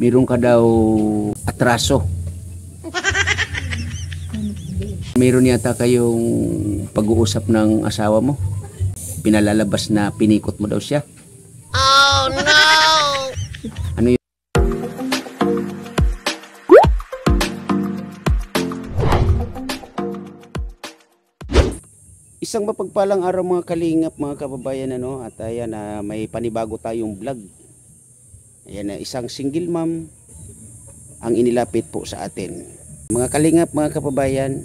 Meron ka daw atraso. Meron yata kayong pag-uusap ng asawa mo. Pinalalabas na pinikot mo daw siya. Oh no! Ano yun? Isang mapagpalang araw mga kalingap, mga kababayan, ano, at ayan, may panibago tayong vlog. Ayan, isang single mom ang inilapit po sa atin. Mga kalingap, mga kababayan,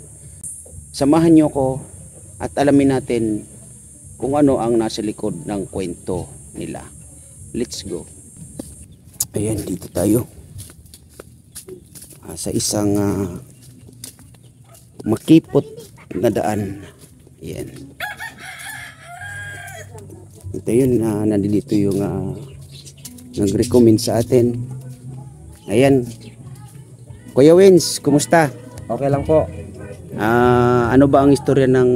samahan nyo ko at alamin natin kung ano ang nasa likod ng kwento nila. Let's go. Ayan, dito tayo sa isang makipot na daan. Ayan. Ito yun, nandito yung nag-recommend sa atin. Ayan. Kuya Wins, kumusta? Okay lang po. Ano ba ang istorya ng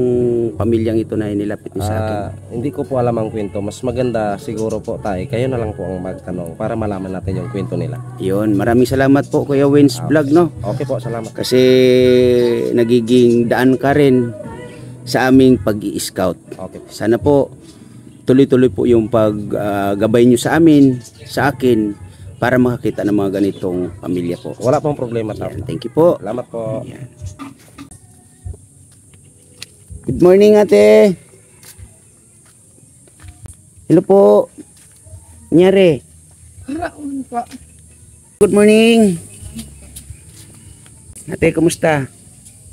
pamilyang ito na inilapit niyo sa akin? Hindi ko po alam ang kwento. Mas maganda siguro po tayo. Kayo na lang po ang magtanong para malaman natin yung kwento nila. Yun, maraming salamat po Kuya Wins Vlog, no? Okay po, salamat. Kasi nagiging daan ka rin sa aming pag-i-scout. Okay. Sana po tuloy-tuloy po yung paggabay nyo sa amin, sa akin, para makakita ng mga ganitong pamilya po. Wala pong problema. Yan, thank you po. Salamat po. Yan. Good morning, ate. Hello po. Nyari. Good morning. Ate, kumusta?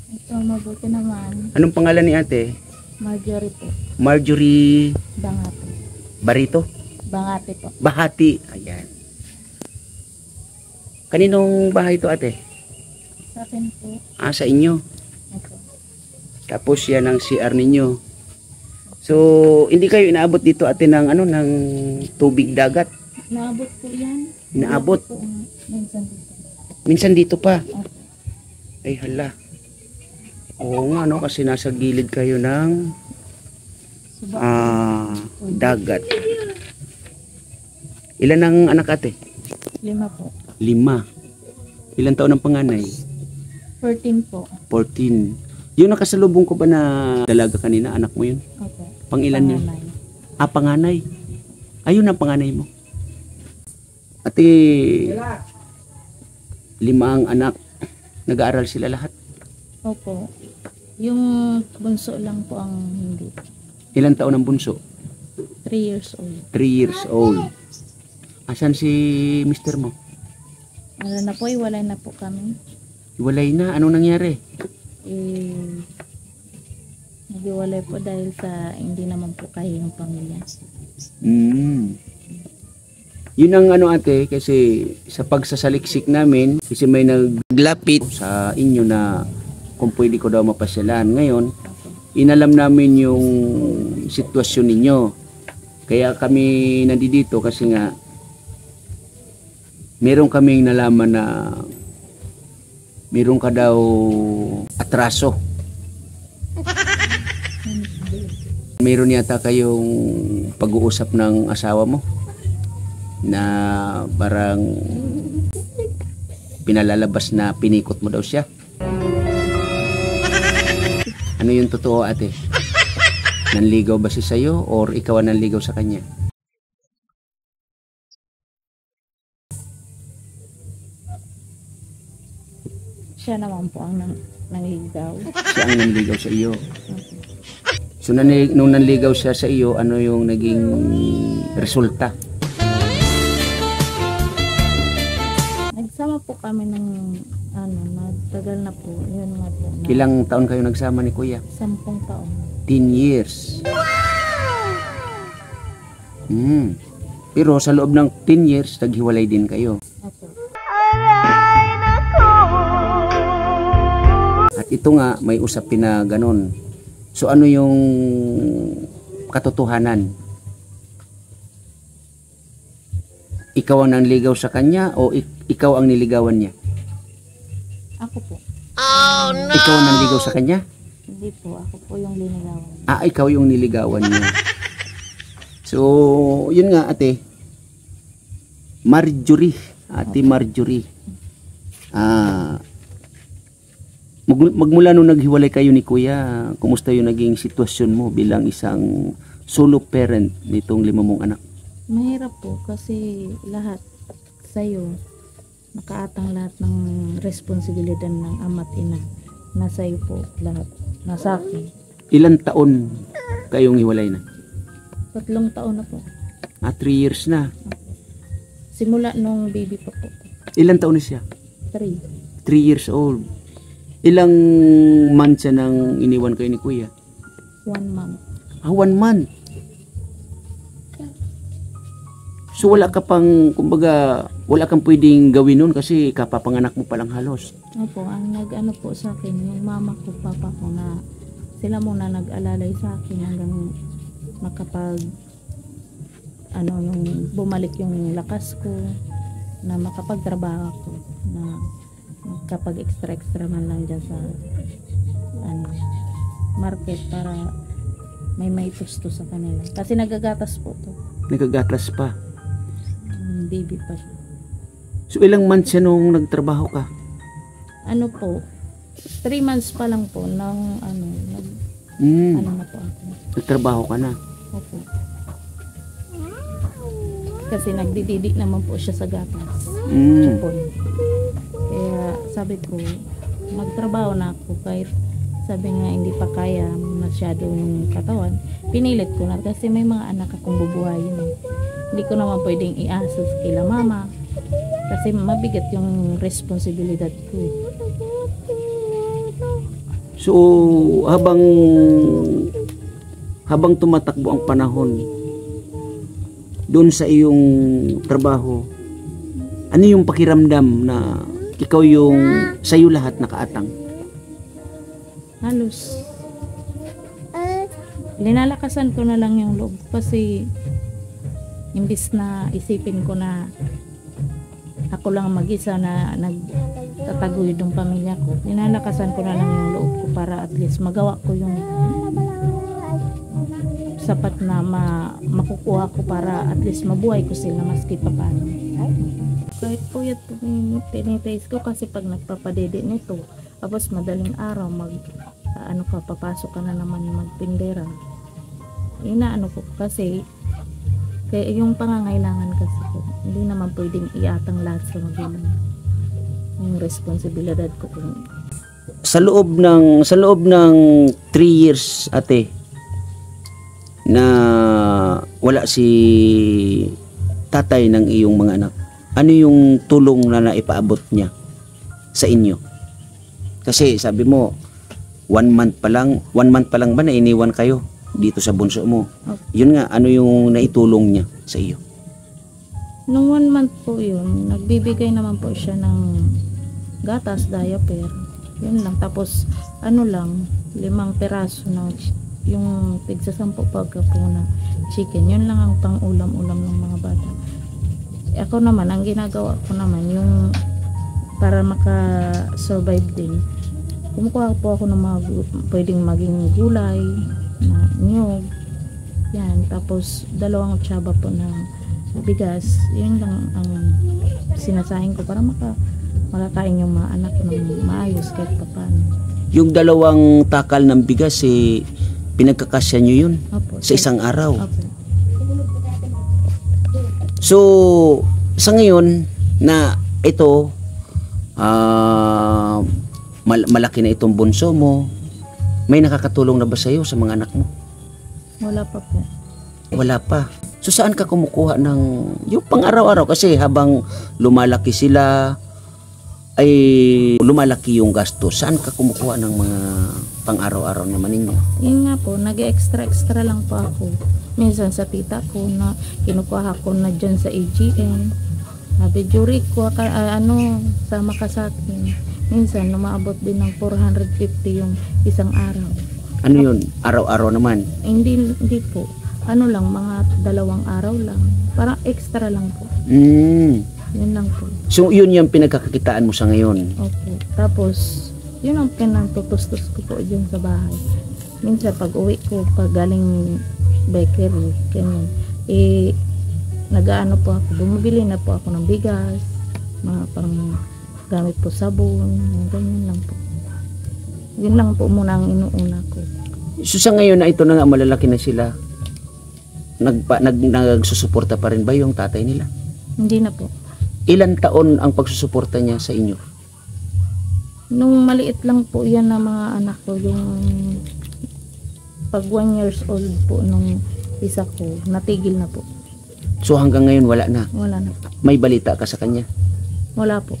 Ito, mabuti naman. Anong pangalan ni ate? Marjorie po. Marjorie Bangati. Barito? Bangati po. Bahati. Ayan. Kaninong bahay ito, ate? Sa akin po. Sa inyo. Ito. Tapos yan ang CR ninyo. So, hindi kayo inaabot dito, ate, ng ng tubig dagat? Naabot po yan. Naabot? Po, minsan dito. Minsan dito pa? Ito. Ay, hala. Oo nga, no? Kasi nasa gilid kayo ng dagat. Ilan ang anak, ate? 5 po. 5. Ilan taon ang panganay? 14 po. 14. Yung nakasalubong ko ba na dalaga kanina, anak mo yun? Opo. Pangilan niyo? Panganay. Panganay. Ayun ang panganay mo. Ate, 5 ang anak. Nag-aaral sila lahat? Opo. Yung bunso lang po ang hindi. Ilan taon ang bunso? 3 years old. 3 years old. Asan si mister mo? Ano na po, iwalay na po kami. Iwalay na. Anong nangyari? Nag-iwalay po dahil sa hindi naman po kaya yung pamilya. Yun ang ate, kasi sa pagsasaliksik namin, kasi may naglapit sa inyo na kung pwede ko daw mapasyalan. Ngayon, inalam namin yung sitwasyon ninyo. Kaya kami nandito kasi nga meron kaming nalaman na meron ka daw atraso. Meron yata kayong pag-uusap ng asawa mo na parang pinalalabas na pinikot mo daw siya. Ano yung totoo, ate? Nanligaw ba siya sa'yo or ikaw ang nanligaw sa kanya? Siya naman po ang nangligaw. Siya ang nanligaw sa iyo. So nung nanligaw siya sa iyo, ano yung naging resulta? Nagsama po kami ng nagtagal na po. Yun nga po. Ilang taon kayo nagsama ni Kuya? 10 taon. 10 years. Pero sa loob ng 10 years, naghiwalay din kayo. Opo. At ito nga, may usapin na ganon. So ano yung katotohanan? Ikaw ang nanligaw sa kanya o ikaw ang niligawan niya? Ako po. Oh no! Ikaw ang nanligaw sa kanya? Hindi po. Ako po yung linigawan. Ikaw yung niligawan niya. So, yun nga, ate. Marjorie Ate Marjorie. Magmula nung naghiwalay kayo ni Kuya, kumusta yung naging sitwasyon mo bilang isang solo parent nitong 5 mong anak? Mahirap po kasi lahat sa'yo, nakaatang lahat ng responsibilidad ng ama't ina. Nasa iyo po lahat. Nasa akin. Ilan taon kayong hiwalay na? 3 taon na po. 3 years na. Simula nung baby pa po. Ilan taon na siya? 3. 3 years old. Ilang months siya nang iniwan kayo ni Kuya? 1 month. 1 month. So wala ka pang, kumbaga, wala kang pwedeng gawin nun kasi kapapanganak mo palang halos. Opo, ang nag-ano po sa akin, yung mama ko, papa ko na sila muna nag-alalay sa akin hanggang makapag yung bumalik yung lakas ko na makapagtrabaho ko na kapag extra man lang dyan sa market para may tusto sa kanila. Kasi nagagatas po to. Nagagatas pa. Baby pa siya. So ilang months siya nung nagtrabaho ka? Ano po, 3 months pa lang po nang na po ako. Nagtrabaho ka na? Opo. Kasi nagdididik naman po siya sa gatas. Chipon. Kaya sabi ko, magtrabaho na ako kahit sabi nga hindi pa kaya masyado yung katawan. Pinilit ko na kasi may mga anak akong bubuhayin. Hindi ko naman pwedeng iasa kila mama kasi mabigat yung responsibilidad ko. So habang tumatakbo ang panahon doon sa iyong trabaho, ano yung pakiramdam na ikaw yung sa'yo lahat nakaatang? Halos linalakasan ko na lang yung loob kasi imbis na isipin ko na ako lang mag-isa na nagtataguyod ng pamilya ko, linalakasan ko na lang yung loob ko para at least magawa ko yung sapat na makukuha ko para at least mabuhay ko sila maski pa paano. Kahit po yan tinitaste ko kasi pag nagpapadede nito, tapos madaling araw papasok ka na naman magpindera. Inaano ko kasi kaya yung pangangailangan kasi ko, hindi naman pwedeng iatang lahat sa magulang. Yung responsibilidad ko kung Sa loob ng 3 years, ate, na wala si tatay ng iyong mga anak, ano yung tulong na naipaabot niya sa inyo? Kasi sabi mo 1 month pa lang ba na iniwan kayo dito sa bunso mo? Okay. Yun nga, ano yung naitulong niya sa iyo? Nung 1 month po yun, nagbibigay naman po siya ng gatas, diaper. Yun lang. Tapos, 5 peraso na yung tigsa 10 pagkapuna chicken. Yun lang ang pang-ulam-ulam ng mga bata. Ako naman, ang ginagawa ko naman, yung para maka-survive din, kumukuha po ako ng mga pwedeng maging gulay, na niyog, yan. Tapos, 2 tsaba po ng bigas. Yun lang ang sinasahin ko para makakain yung mga anak ng maayos kahit pa paano. Yung 2 takal ng bigas, pinagkakasya nyo yun? Opo, sa isang araw? Opo. So, sa ngayon na ito, malaki na itong bunso mo, may nakakatulong na ba sa iyo sa mga anak mo? Wala pa po. Wala pa. So saan ka kumukuha ng yung pang-araw-araw? Kasi habang lumalaki sila, ay lumalaki yung gastos. Saan ka kumukuha ng mga pang-araw-araw naman ninyo? Yun nga po, nag-extra lang po ako. Minsan sa tita ko na kinukuha ko na dyan sa AGM. Sabi, Jury, sama ka sa akin. Minsan, lumaabot din ng 450 yung isang araw. Ano yun? Araw-araw naman? Hindi po. Mga 2 araw lang. Parang extra lang po. Yun lang po. So, yun yung pinagkakakitaan mo sa ngayon? Okay. Tapos, yun ang pinagtutustos ko po dyan sa bahay. Minsan, pag uwi ko, pag galing bakery, ganyan, nag-aano po ako, bumibili na po ako ng bigas, mga pang gamit po sabon, ganyan lang po. Yun lang po muna ang inuuna ko. So sa ngayon na ito na nga malalaki na sila, nagsusuporta pa rin ba yung tatay nila? Hindi na po. Ilan taon ang pagsusuporta niya sa inyo? Nung maliit lang po yan na mga anak ko, yung pag 1 years old po nung isa ko, natigil na po. So hanggang ngayon wala na. Wala na po. May balita ka sa kanya? Wala po.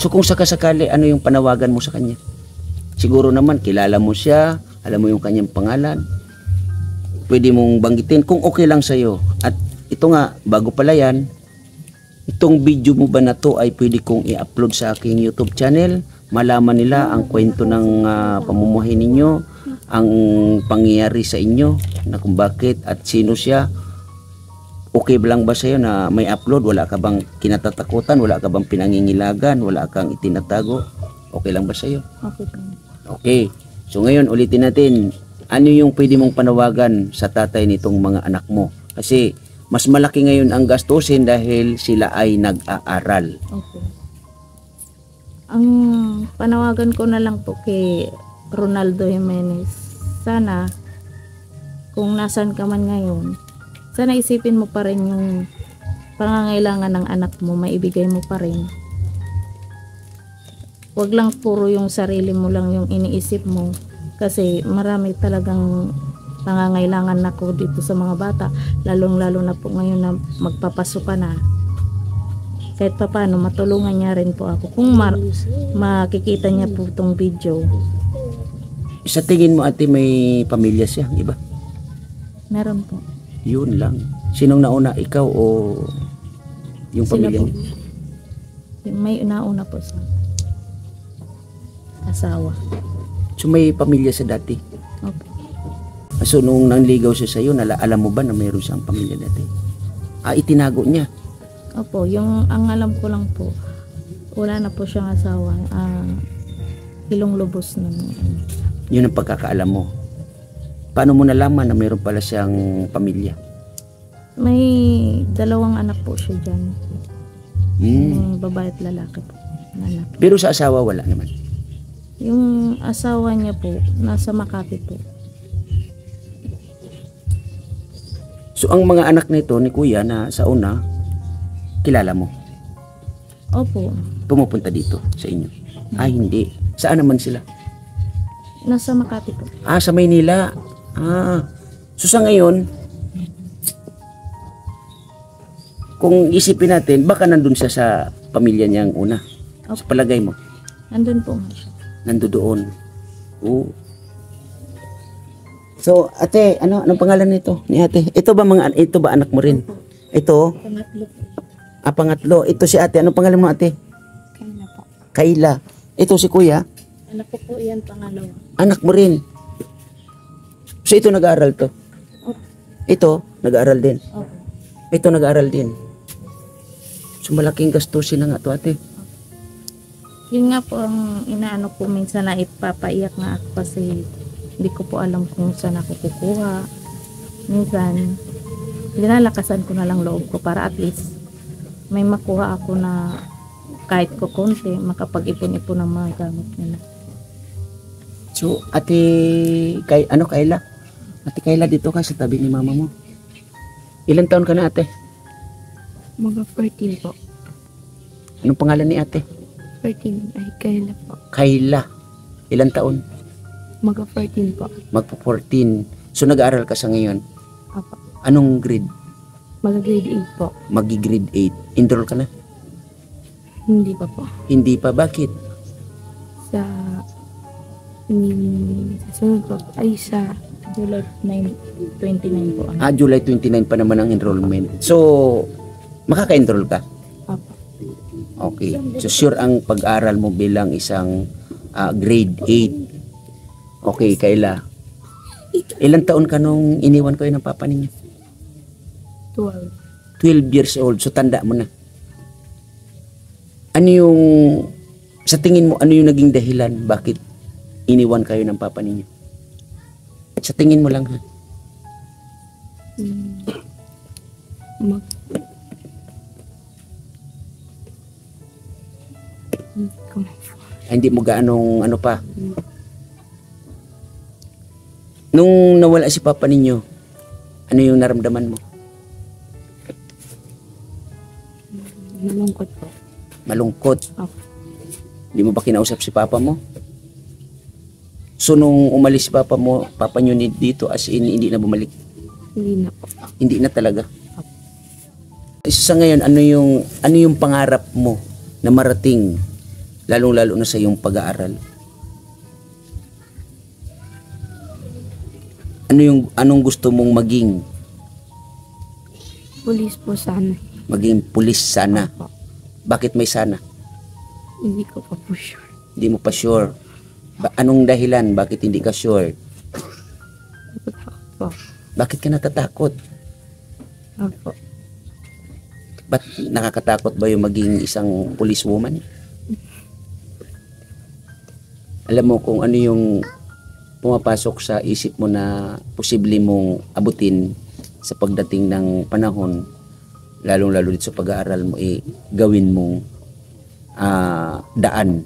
So kung sakasakali, ano yung panawagan mo sa kanya? Siguro naman kilala mo siya, alam mo yung kanyang pangalan. Pwede mong banggitin kung okay lang sa'yo. At ito nga, bago pala yan, itong video mo ba na to ay pwede kong i-upload sa aking YouTube channel. Malaman nila ang kwento ng pamumuhay ninyo, ang pangyayari sa inyo, na kung bakit at sino siya. Okay ba lang ba sa'yo na may upload? Wala ka bang kinatatakutan? Wala ka bang pinangingilagan? Wala kang itinatago? Okay lang ba sa'yo? Okay po. Okay. So ngayon ulitin natin, ano yung pwede mong panawagan sa tatay nitong mga anak mo? Kasi mas malaki ngayon ang gastusin dahil sila ay nag-aaral. Okay. Ang panawagan ko na lang po kay Ronaldo Jimenez, sana kung nasan ka man ngayon, sana isipin mo pa rin yung pangangailangan ng anak mo, maibigay mo pa rin. Huwag lang puro yung sarili mo lang yung iniisip mo, kasi marami talagang pangangailangan na ko dito sa mga bata, lalong-lalo na po ngayon na magpapasok ka na. Kahit pa paano, matulungan niya rin po ako. Kung makikita niya po itong video. Sa tingin mo ate may pamilya siya, di ba? Meron po. Yun lang. Sinong nauna, ikaw o yung Sila pamilya po. mo? Yung may nauna po sa asawa. So may pamilya sa dati. Okay. So nung nanligaw siya sa'yo, alam mo ba na mayroon siyang pamilya dati? Itinago niya. Opo, yung ang alam ko lang po, wala na po siyang asawa. Ilong lubos na. Yun ang pagkakaalam mo. Paano mo nalaman na mayroon pala siyang pamilya? May 2 anak po siya dyan. Yung babae at lalaki po. Anak. Pero sa asawa wala naman. Yung asawa niya po, nasa Makati po. So ang mga anak nito ni kuya na sa una, kilala mo? Opo, Pumupunta dito sa inyo? Hindi. Saan naman sila? nasa Makati po. Sa Maynila. So sa ngayon, kung isipin natin, baka nandun siya sa pamilya niyang una. Sa palagay mo, Andun po nga siya. nandoon. Oo. So, ate, anong pangalan nito? Ni ate. Ito ba anak mo rin? Ito? Pangatlo po. Pangatlo. Ito si ate. Anong pangalan mo ate? Kaya po. Kayla. Ito si kuya. Anak ko po yan, pangalawa. Anak mo rin. So, ito nag-aaral to. Opo. Ito, nag-aaral din. Opo. Ito nag-aaral din. So, malaking gastusin na nga to ate. Yun nga po ang inaano ko minsan na ipapaiyak nga ako kasi hindi ko po alam kung saan ako kukuha. Minsan, linalakasan ko na lang loob ko para at least may makuha ako na kahit ko konti, makapag-ipon-ipon ng mga gamit nila. So, ate, Kayla? Ate Kayla, dito ka sa tabi ni mama mo. Ilang taon ka na ate? Mga 14 po. Anong pangalan ni ate? 14 ay Kayla po. Kayla. Ilang taon? Mga 14 po. Magpo-14. So, nag-aaral ka sa ngayon. Apo. Anong grade? Mga grade 8 po. Magi-grade 8. Enroll ka na? Hindi pa po. Hindi pa. Bakit? Sa sunod po ay sa July 9, 29 po. July 29 pa naman ang enrollment. So, makaka-enroll ka? Apo. Okay. So, sure ang pag-aral mo bilang isang grade 8. Okay, Kayla. Ilang taon ka nung iniwan kayo ng papa ninyo? 12. 12 years old. So, tanda mo na. Sa tingin mo, ano yung naging dahilan bakit iniwan kayo ng papa ninyo? Sa tingin mo lang ha? Hindi ko na po. Hindi mo gaanong ano pa. Nung nawala si papa ninyo, ano yung naramdaman mo? Malungkot po. Malungkot. Opo. Hindi mo ba kinausap si papa mo? So nung umalis si papa mo, papa nyo dito as in hindi na bumalik? Hindi na po. Hindi na talaga. Sa ngayon, ano yung pangarap mo na marating lalong-lalo na sa iyong pag-aaral? Anong gusto mong maging? Pulis po sana. Maging pulis sana. Opo. Bakit may sana? Hindi ko pa po sure. Hindi mo pa sure. Anong dahilan? Bakit hindi ka sure? Natatakot po. Bakit ka natatakot? Opo. Ba't nakakatakot ba yung maging isang policewoman? Alam mo kung ano yung pumapasok sa isip mo na posible mong abutin sa pagdating ng panahon, lalong-lalo dito sa pag-aaral mo, gawin mong daan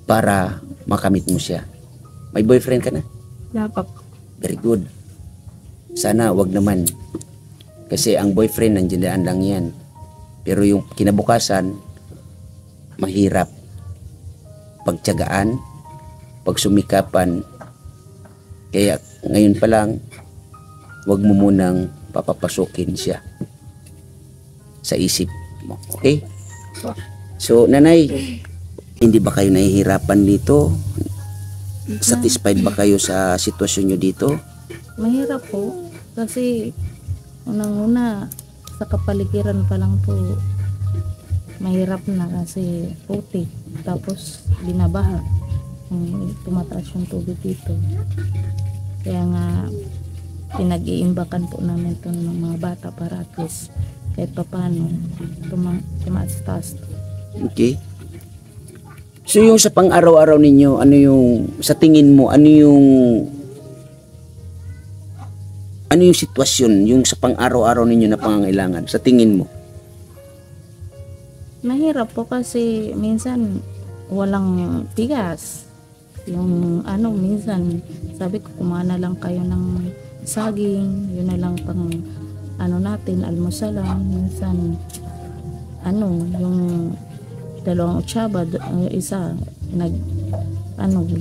para makamit mo siya. May boyfriend ka na? Wala pa po. Very good. Sana wag naman. Kasi ang boyfriend nandiyan lang yan. Pero yung kinabukasan, mahirap. Pagtiyagaan, pagsumikapan. Kaya ngayon pa lang, wag mo munang papapasukin siya sa isip mo. Okay? So, nanay, hindi ba kayo nahihirapan dito? Satisfied ba kayo sa sitwasyon nyo dito? Mahirap po kasi unang-una sa kapaligiran pa lang po mahirap na kasi putik tapos binabaha tumataas yung tubig dito, kaya nga pinag-iimbakan po namin ito ng mga bata para at least kahit pa paano tumaas-taas. Okay. So yung sa pang-araw-araw ninyo, ano yung sa tingin mo, ano yung sitwasyon yung sa pang-araw-araw ninyo na pangangailangan sa tingin mo? Mahirap po kasi minsan walang bigas. Yung minsan sabi ko kumana lang kayo ng saging, yun na lang pang natin, almusal lang. Minsan yung dalawang utsaba, isa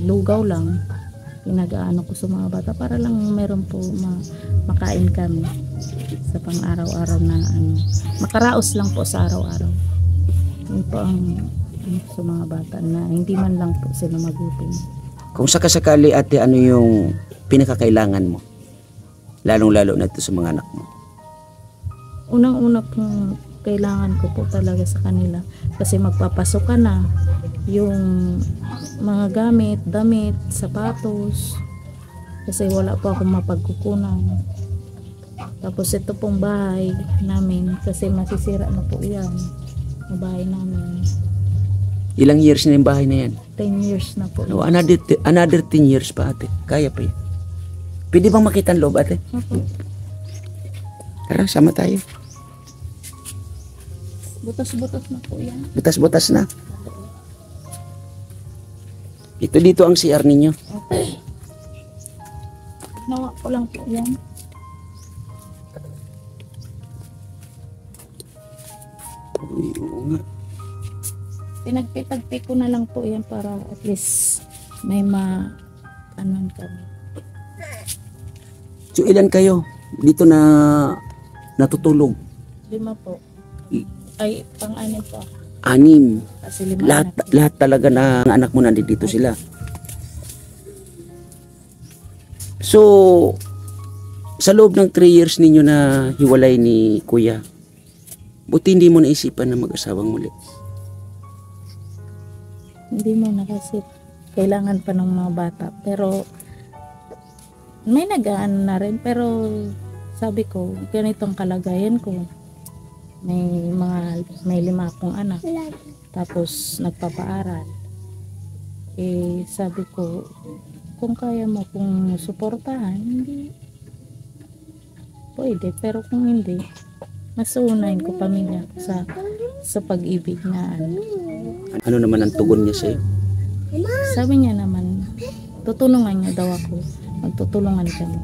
lugaw lang. Pinag-aano ko sa mga bata para lang meron po makain kami sa pang-araw-araw na makaraos lang po sa araw-araw. Yun po ang sa mga bata na hindi man lang po sila magutom. Kung sakasakali ate, ano yung pinakakailangan mo? Lalong-lalo na ito sa mga anak mo. Unang-una pong kailangan ko po talaga sa kanila kasi magpapasok ka na, yung mga gamit, damit, sapatos, kasi wala po akong mapagkukunan. Tapos ito pong bahay namin kasi masisira na po yan, ang bahay namin. Ilang years na yung bahay na yan? 10 years na po. No, another 10 years pa ate. Kaya pa yan. Pwede bang makita ang loob ate? Opo. Tara, sama tayo. Butas-butas na po yan. Butas-butas na. Ito dito ang CR ninyo. Okay. Nawa ko lang po yan. Uy, oo nga. Pinagpitagpi ko na lang po yan para at least may kami. So ilan kayo dito na natutulog? 5 po. Ay, pang-anim po. 6. Kasi 5 Lahat, anak. lahat talaga ng anak mo nandito sila. So, sa loob ng 3 years ninyo na hiwalay ni Kuya, buti hindi mo naisipan na mag-asawang muli. Hindi mo na kasi kailangan pa ng mga bata. Pero may nagaan na rin. Pero sabi ko, ganitong kalagayan ko. May 5 akong anak. Tapos nagpapaaral. Sabi ko, kung kaya mo kung suportahan, hindi pwede. Pero kung hindi, mas uunahin ko pamilya sa pag-ibig na Ano naman ang tugon niya sa'yo? Sabi niya naman, tutulungan niya daw ako. Magtutulungan kami.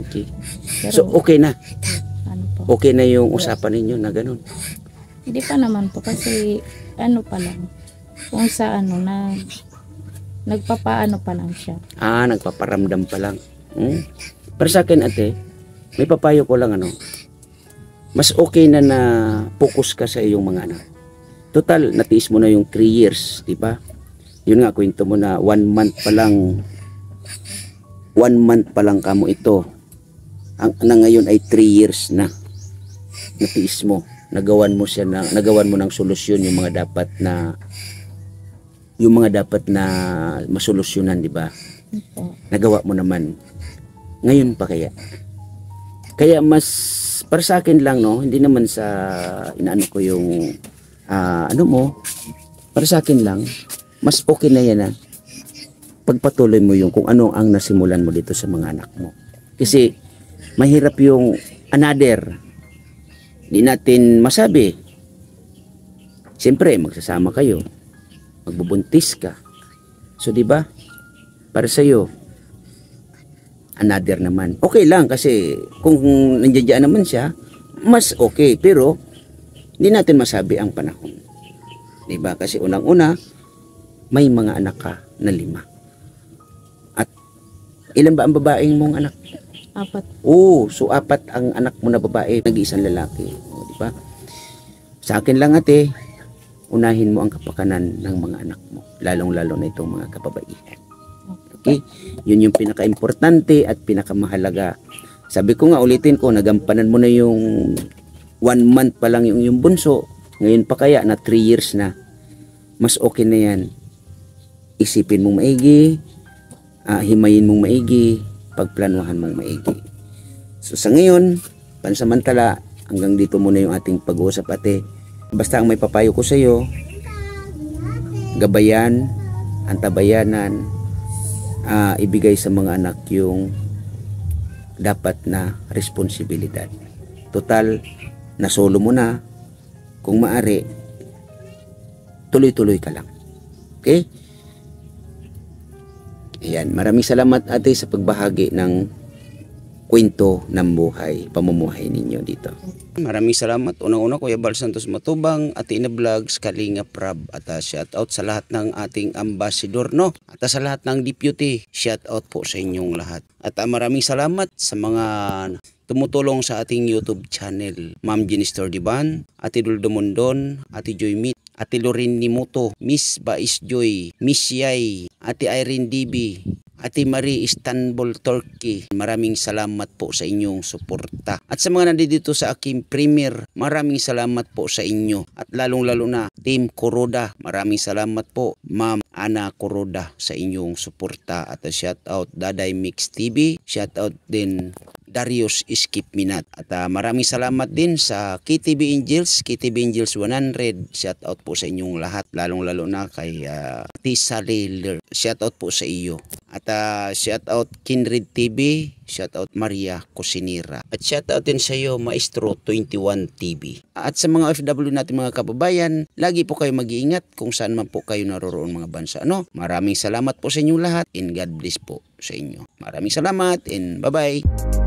Okay. Pero, So, okay na. ano po. Okay na yung usapan ninyo na ganun. Hindi pa naman po kasi ano pa lang. Kung sa ano na nagpapaano pa lang siya. Nagpaparamdam pa lang. Para sa akin, ate, may papayo ko lang mas okay na na focus ka sa iyong mga anak. Total, natiis mo na yung 3 years, di ba? Yun nga, kwento mo na 1 month pa lang kamo ito. Ang ngayon ay 3 years na. Natiis mo. Nagawan mo ng solusyon yung mga dapat na masolusyonan, di ba? Opo. Nagawa mo naman. Ngayon pa kaya? Kaya mas para sa akin lang, hindi naman sa inaano ko yung para sa akin lang, mas okay na yan pagpatuloy mo yung kung ano ang nasimulan mo dito sa mga anak mo. Kasi mahirap yung another. Di natin masabi. Siyempre, magsasama kayo. Magbubuntis ka. So, di ba? Para sa'yo, another naman. Okay lang kasi kung nandiyan naman siya, mas okay. Pero, hindi natin masabi ang panahon. Di ba? Kasi unang-una, may mga anak ka na 5. At ilan ba ang babaeng mong anak? 4. So 4 ang anak mo na babae, nag-iisang lalaki. Di ba? Sa akin lang ate, unahin mo ang kapakanan ng mga anak mo. Lalong-lalo na itong mga kababaihan. Okay? Yun yung pinaka-importante at pinakamahalaga. Sabi ko nga, ulitin ko, nagampanan mo na yung 1 month pa lang yung bunso. Ngayon pa kaya na 3 years na. Mas okay na yan. Isipin mong maigi, himayin mong maigi, pagplanuhan mong maigi. So sa ngayon, pansamantala, hanggang dito muna yung ating pag-uusap ate. Basta ang may papayo ko sa iyo, gabayan, antabayanan, ibigay sa mga anak yung dapat na responsibilidad. Total, nasolo mo na, kung maari, tuloy-tuloy ka lang. Okay? Ayan, maraming salamat ate sa pagbahagi ng kwento ng buhay, pamumuhay ninyo dito. Maraming salamat. Unang-una Kuya Bal Santos Matubang, Ate Ina Vlogs, Kalinga Prab, at shout out sa lahat ng ating ambassador, at sa lahat ng deputy, shout out po sa inyong lahat. At maraming salamat sa mga tumutulong sa ating YouTube channel. Ma'am Jenny Stordiban, Ate Duldo Mondon, Ate Joy Meet, Ate Lorin Nimuto, Miss Bais Joy, Miss Yay, Ate Irene DB, Ate Marie Istanbul, Turkey. Maraming salamat po sa inyong suporta. At sa mga nandito sa aking premiere, maraming salamat po sa inyo. At lalong-lalo na Team Kuroda, maraming salamat po Ma'am Ana Kuroda sa inyong suporta. At shout out Daday Mix TV, shout out din Darius Skip Minat. At maraming salamat din sa KTB Angels 100. Shout out po sa inyong lahat, lalong-lalo na kay Tisa Layler. Shout out po sa iyo. At shout out Kindred TV, shout out Maria Cosinira. At shout out din sa iyo Maestro 21 TV. At sa mga OFW natin mga kababayan, lagi po kayo mag-iingat kung saan man po kayo naroroon mga bansa. Maraming salamat po sa inyong lahat and God bless po sa inyo. Maraming salamat and bye-bye.